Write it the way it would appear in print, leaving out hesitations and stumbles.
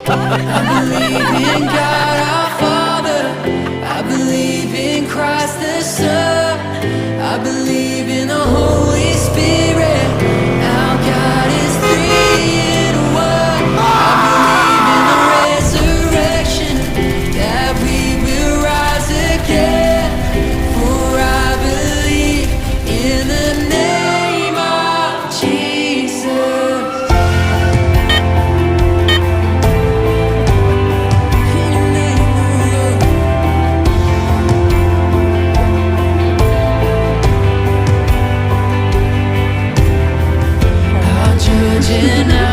I believe in God our Father, I believe in Christ the Son, I believe in the Holy Spirit, our God is three in one. I believe in the resurrection, that we will rise again, for I believe in the name of Jesus. Judge and